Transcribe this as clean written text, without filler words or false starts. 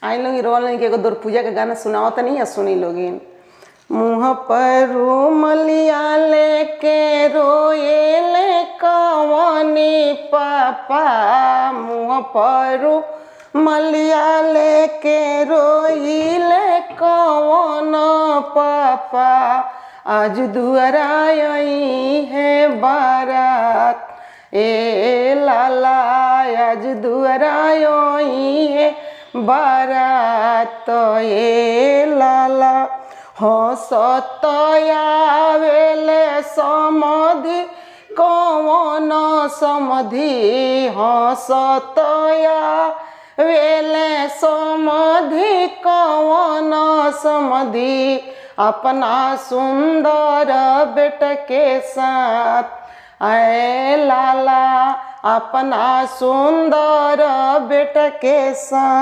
आई लोग रोल के एगो दौर पूजा के गाना सुनाओ तो नहीं है, सुनी लोगिन। मुँह पर रूमलिया लेके रोएले कवनी पापा, मुँह पर रूमलिया लेके रोइले कवन पापा, आज दुआरा आई है बारात ए लाला, आज दुआरा आई है बारात ए लाला। हंसत आवेले समधि कवन समधि, हंसत आवेले समधि कवन समधि, अपना सुंदर बेटा के साथ आए लाला, अपना सुंदर बेटा के साथ।